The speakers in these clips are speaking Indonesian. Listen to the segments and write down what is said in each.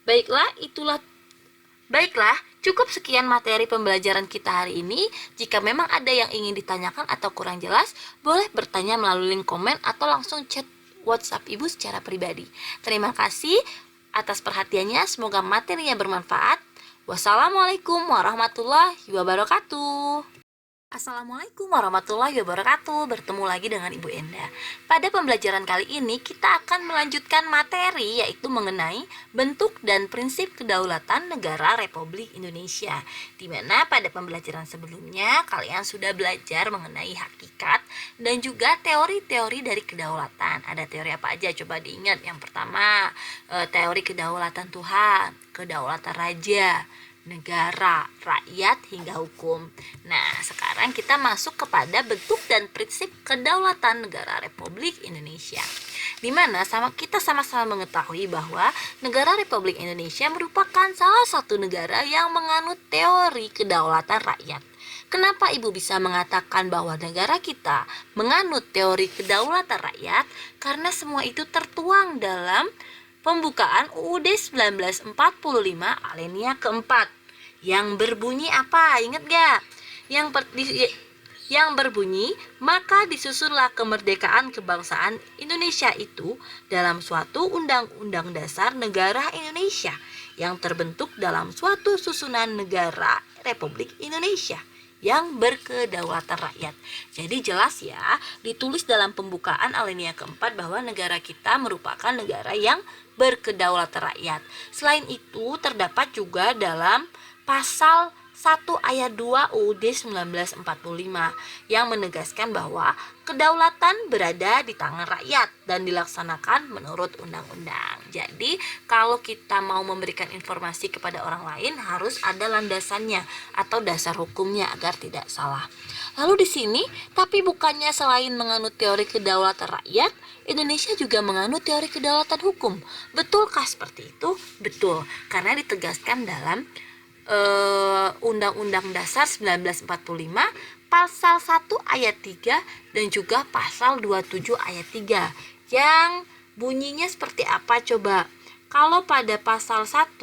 Baiklah, cukup sekian materi pembelajaran kita hari ini. Jika memang ada yang ingin ditanyakan atau kurang jelas, boleh bertanya melalui link komen atau langsung chat WhatsApp Ibu secara pribadi. Terima kasih atas perhatiannya, semoga materinya bermanfaat. Wassalamualaikum warahmatullahi wabarakatuh. Assalamualaikum warahmatullahi wabarakatuh. Bertemu lagi dengan Ibu Enda. Pada pembelajaran kali ini kita akan melanjutkan materi, yaitu mengenai bentuk dan prinsip kedaulatan negara Republik Indonesia. Dimana pada pembelajaran sebelumnya kalian sudah belajar mengenai hakikat dan juga teori-teori dari kedaulatan. Ada teori apa aja? Coba diingat. Yang pertama, teori kedaulatan Tuhan, kedaulatan raja, negara, rakyat, hingga hukum. Nah, sekarang kita masuk kepada bentuk dan prinsip kedaulatan negara Republik Indonesia. Di mana kita sama-sama mengetahui bahwa negara Republik Indonesia merupakan salah satu negara yang menganut teori kedaulatan rakyat. Kenapa Ibu bisa mengatakan bahwa negara kita menganut teori kedaulatan rakyat? Karena semua itu tertuang dalam pembukaan UUD 1945 alinea keempat. Yang berbunyi apa? Ingat gak? Yang berbunyi, maka disusunlah kemerdekaan kebangsaan Indonesia itu dalam suatu undang-undang dasar negara Indonesia yang terbentuk dalam suatu susunan negara Republik Indonesia yang berkedaulatan rakyat. Jadi jelas ya, ditulis dalam pembukaan alinea keempat bahwa negara kita merupakan negara yang berkedaulatan rakyat. Selain itu, terdapat juga dalam pasal 1 ayat 2 UUD 1945 yang menegaskan bahwa kedaulatan berada di tangan rakyat dan dilaksanakan menurut undang-undang. Jadi, kalau kita mau memberikan informasi kepada orang lain harus ada landasannya atau dasar hukumnya agar tidak salah. Lalu di sini, tapi bukannya selain menganut teori kedaulatan rakyat, Indonesia juga menganut teori kedaulatan hukum. Betulkah seperti itu? Betul, karena ditegaskan dalam Undang-Undang Dasar 1945 pasal 1 ayat 3 dan juga pasal 27 ayat 3 yang bunyinya seperti apa coba? Kalau pada pasal 1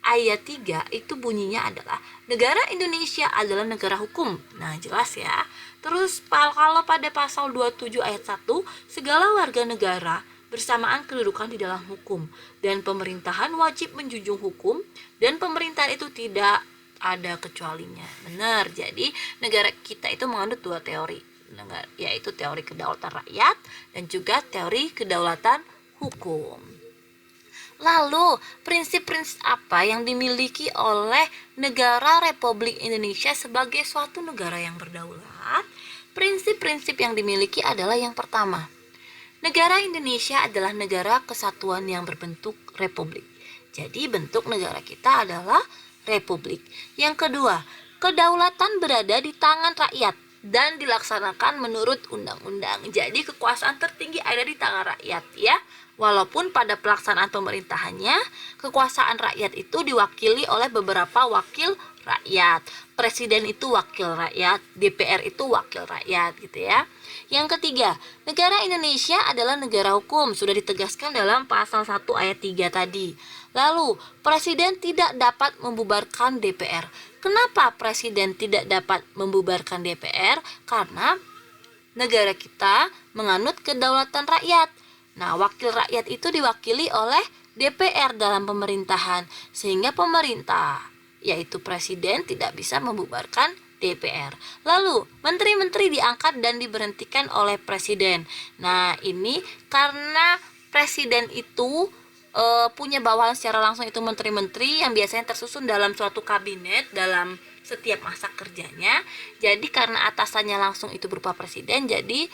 ayat 3 itu bunyinya adalah negara Indonesia adalah negara hukum. Nah, jelas ya. Terus kalau pada pasal 27 ayat 1 segala warga negara bersamaan kedudukan di dalam hukum dan pemerintahan wajib menjunjung hukum dan pemerintahan itu tidak ada kecualinya. Benar. Jadi negara kita itu menganut dua teori, yaitu teori kedaulatan rakyat dan juga teori kedaulatan hukum. Lalu, prinsip-prinsip apa yang dimiliki oleh negara Republik Indonesia sebagai suatu negara yang berdaulat? Prinsip-prinsip yang dimiliki adalah yang pertama, negara Indonesia adalah negara kesatuan yang berbentuk republik. Jadi bentuk negara kita adalah republik. Yang kedua, kedaulatan berada di tangan rakyat dan dilaksanakan menurut undang-undang. Jadi kekuasaan tertinggi ada di tangan rakyat ya. Walaupun pada pelaksanaan pemerintahannya, kekuasaan rakyat itu diwakili oleh beberapa wakil rakyat. Presiden itu wakil rakyat, DPR itu wakil rakyat gitu ya. Yang ketiga, negara Indonesia adalah negara hukum, sudah ditegaskan dalam pasal 1 ayat 3 tadi. Lalu, presiden tidak dapat membubarkan DPR. Kenapa presiden tidak dapat membubarkan DPR? Karena negara kita menganut kedaulatan rakyat. Nah, wakil rakyat itu diwakili oleh DPR dalam pemerintahan, sehingga pemerintah, yaitu presiden, tidak bisa membubarkan DPR. Lalu, menteri-menteri diangkat dan diberhentikan oleh presiden. Nah, ini karena presiden itu punya bawahan secara langsung, itu menteri-menteri yang biasanya tersusun dalam suatu kabinet dalam setiap masa kerjanya. Jadi karena atasannya langsung itu berupa presiden, jadi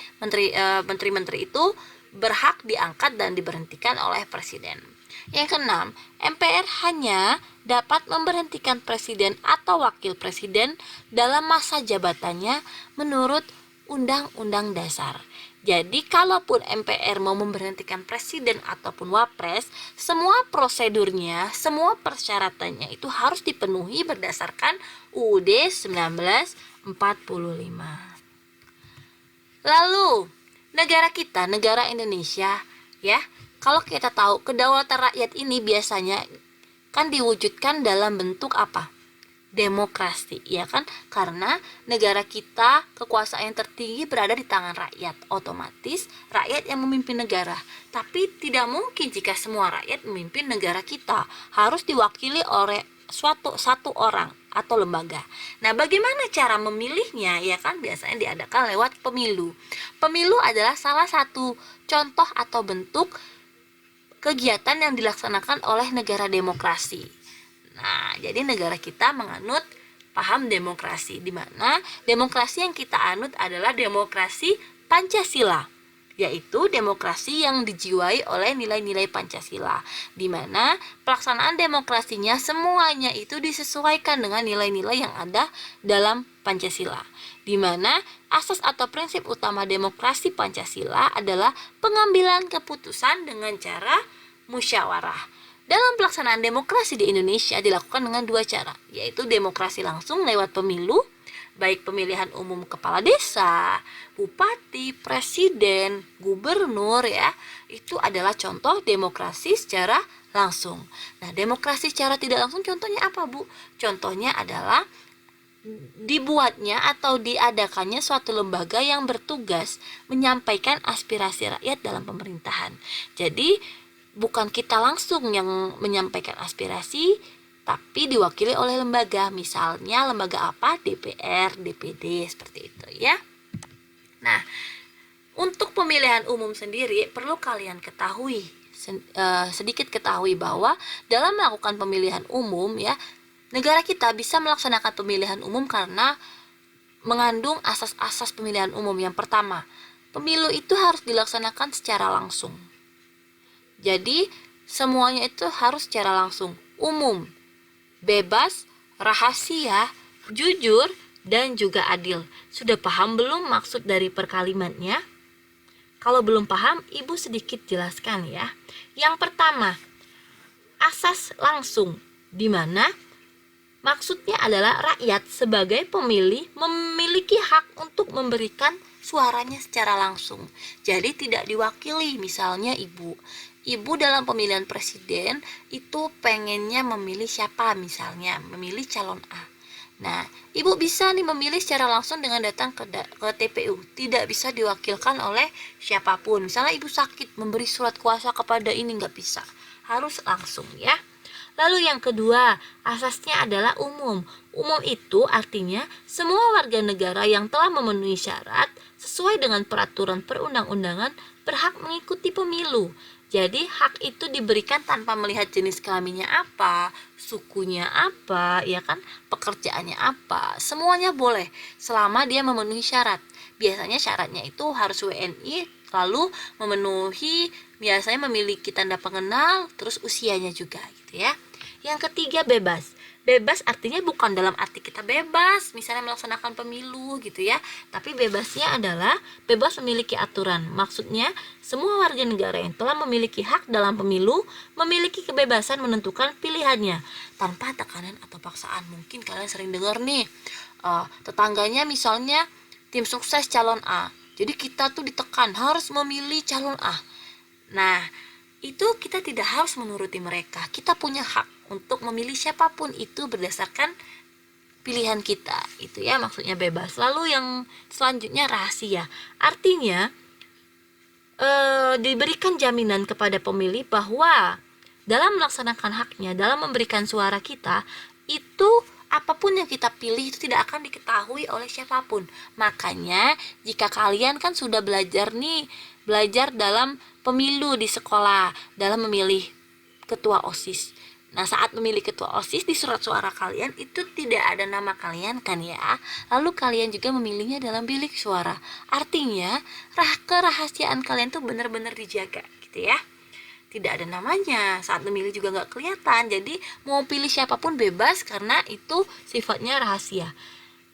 menteri-menteri itu berhak diangkat dan diberhentikan oleh presiden. Yang keenam, MPR hanya dapat memberhentikan presiden atau wakil presiden dalam masa jabatannya menurut Undang-Undang Dasar. Jadi kalaupun MPR mau memberhentikan presiden ataupun wapres, semua prosedurnya, semua persyaratannya itu harus dipenuhi berdasarkan UUD 1945. Lalu, negara kita, negara Indonesia ya, kalau kita tahu kedaulatan rakyat ini biasanya kan diwujudkan dalam bentuk apa? Demokrasi, ya kan? Karena negara kita kekuasaan yang tertinggi berada di tangan rakyat, otomatis rakyat yang memimpin negara. Tapi tidak mungkin jika semua rakyat memimpin negara kita, harus diwakili oleh satu orang atau lembaga. Nah, bagaimana cara memilihnya? Ya kan, biasanya diadakan lewat pemilu. Pemilu adalah salah satu contoh atau bentuk kegiatan yang dilaksanakan oleh negara demokrasi. Nah, jadi negara kita menganut paham demokrasi, di mana demokrasi yang kita anut adalah demokrasi Pancasila, yaitu demokrasi yang dijiwai oleh nilai-nilai Pancasila, di mana pelaksanaan demokrasinya semuanya itu disesuaikan dengan nilai-nilai yang ada dalam Pancasila, di mana asas atau prinsip utama demokrasi Pancasila adalah pengambilan keputusan dengan cara musyawarah. Dalam pelaksanaan demokrasi di Indonesia dilakukan dengan dua cara, yaitu demokrasi langsung lewat pemilu, baik pemilihan umum kepala desa, bupati, presiden, gubernur, ya, itu adalah contoh demokrasi secara langsung. Nah, demokrasi secara tidak langsung contohnya apa, Bu? Contohnya adalah dibuatnya atau diadakannya suatu lembaga yang bertugas menyampaikan aspirasi rakyat dalam pemerintahan. Jadi bukan kita langsung yang menyampaikan aspirasi, tapi diwakili oleh lembaga. Misalnya lembaga apa? DPR, DPD, seperti itu, ya. Nah, untuk pemilihan umum sendiri perlu kalian ketahui, sedikit ketahui bahwa dalam melakukan pemilihan umum, ya, negara kita bisa melaksanakan pemilihan umum karena mengandung asas-asas pemilihan umum. Yang pertama, pemilu itu harus dilaksanakan secara langsung. Jadi semuanya itu harus secara langsung, umum, bebas, rahasia, jujur, dan juga adil. Sudah paham belum maksud dari perkalimatnya? Kalau belum paham, Ibu sedikit jelaskan, ya. Yang pertama, asas langsung, di mana maksudnya adalah rakyat sebagai pemilih memiliki hak untuk memberikan suaranya secara langsung. Jadi tidak diwakili. Misalnya Ibu dalam pemilihan presiden itu pengennya memilih siapa, misalnya memilih calon A. Nah, Ibu bisa nih memilih secara langsung dengan datang ke TPU. Tidak bisa diwakilkan oleh siapapun. Misalnya Ibu sakit, memberi surat kuasa kepada ini, nggak bisa. Harus langsung, ya. Lalu yang kedua, asasnya adalah umum. Umum itu artinya semua warga negara yang telah memenuhi syarat sesuai dengan peraturan perundang-undangan berhak mengikuti pemilu. Jadi hak itu diberikan tanpa melihat jenis kelaminnya apa, sukunya apa, ya kan, pekerjaannya apa. Semuanya boleh selama dia memenuhi syarat. Biasanya syaratnya itu harus WNI, lalu memenuhi, biasanya memiliki tanda pengenal, terus usianya juga, gitu ya. Yang ketiga, bebas. Bebas artinya bukan dalam arti kita bebas misalnya melaksanakan pemilu, gitu ya, tapi bebasnya adalah bebas memiliki aturan. Maksudnya semua warga negara yang telah memiliki hak dalam pemilu memiliki kebebasan menentukan pilihannya tanpa tekanan atau paksaan. Mungkin kalian sering dengar nih, tetangganya misalnya tim sukses calon A, jadi kita tuh ditekan harus memilih calon A. Nah, itu kita tidak harus menuruti mereka. Kita punya hak untuk memilih siapapun itu berdasarkan pilihan kita. Itu ya maksudnya bebas. Lalu yang selanjutnya rahasia. Artinya diberikan jaminan kepada pemilih bahwa dalam melaksanakan haknya, dalam memberikan suara kita, itu apapun yang kita pilih itu tidak akan diketahui oleh siapapun. Makanya jika kalian kan sudah belajar dalam pemilu di sekolah, dalam memilih ketua OSIS. Nah, saat memilih ketua OSIS di surat suara kalian itu tidak ada nama kalian kan, ya. Lalu kalian juga memilihnya dalam bilik suara. Artinya kerahasiaan kalian tuh benar-benar dijaga, gitu ya. Tidak ada namanya, saat memilih juga nggak kelihatan. Jadi mau pilih siapapun bebas karena itu sifatnya rahasia.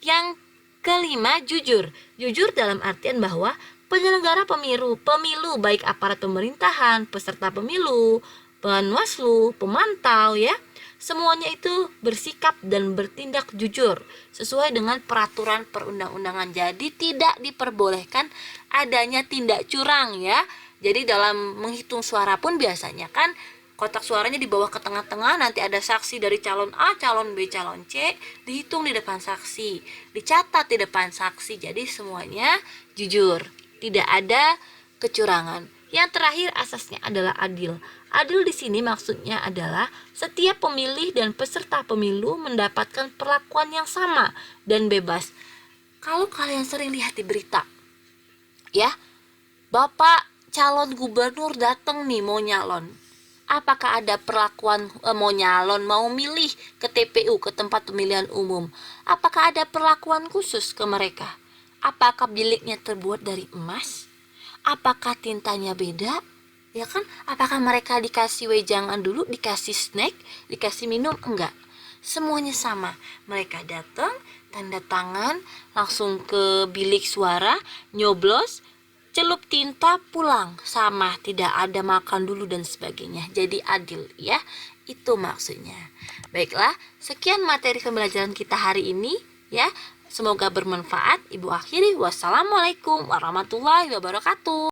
Yang kelima, jujur. Jujur dalam artian bahwa penyelenggara pemilu baik aparat pemerintahan, peserta pemilu, Panwaslu, pemantau, ya, semuanya itu bersikap dan bertindak jujur sesuai dengan peraturan perundang-undangan. Jadi tidak diperbolehkan adanya tindak curang, ya. Jadi dalam menghitung suara pun biasanya kan kotak suaranya dibawa ke tengah-tengah, nanti ada saksi dari calon A, calon B, calon C, dihitung di depan saksi, dicatat di depan saksi. Jadi semuanya jujur, tidak ada kecurangan. Yang terakhir asasnya adalah adil. Adil di sini maksudnya adalah setiap pemilih dan peserta pemilu mendapatkan perlakuan yang sama dan bebas. Kalau kalian sering lihat di berita, ya, Bapak calon gubernur datang nih mau nyalon. Apakah ada perlakuan mau nyalon, mau milih ke TPU, ke tempat pemilihan umum? Apakah ada perlakuan khusus ke mereka? Apakah biliknya terbuat dari emas? Apakah tintanya beda? Ya kan? Apakah mereka dikasih wejangan dulu, dikasih snack, dikasih minum? Enggak. Semuanya sama. Mereka datang, tanda tangan, langsung ke bilik suara, nyoblos, celup tinta, pulang. Sama, tidak ada makan dulu dan sebagainya. Jadi adil ya. Itu maksudnya. Baiklah, sekian materi pembelajaran kita hari ini ya. Semoga bermanfaat. Ibu akhiri, wassalamualaikum warahmatullahi wabarakatuh.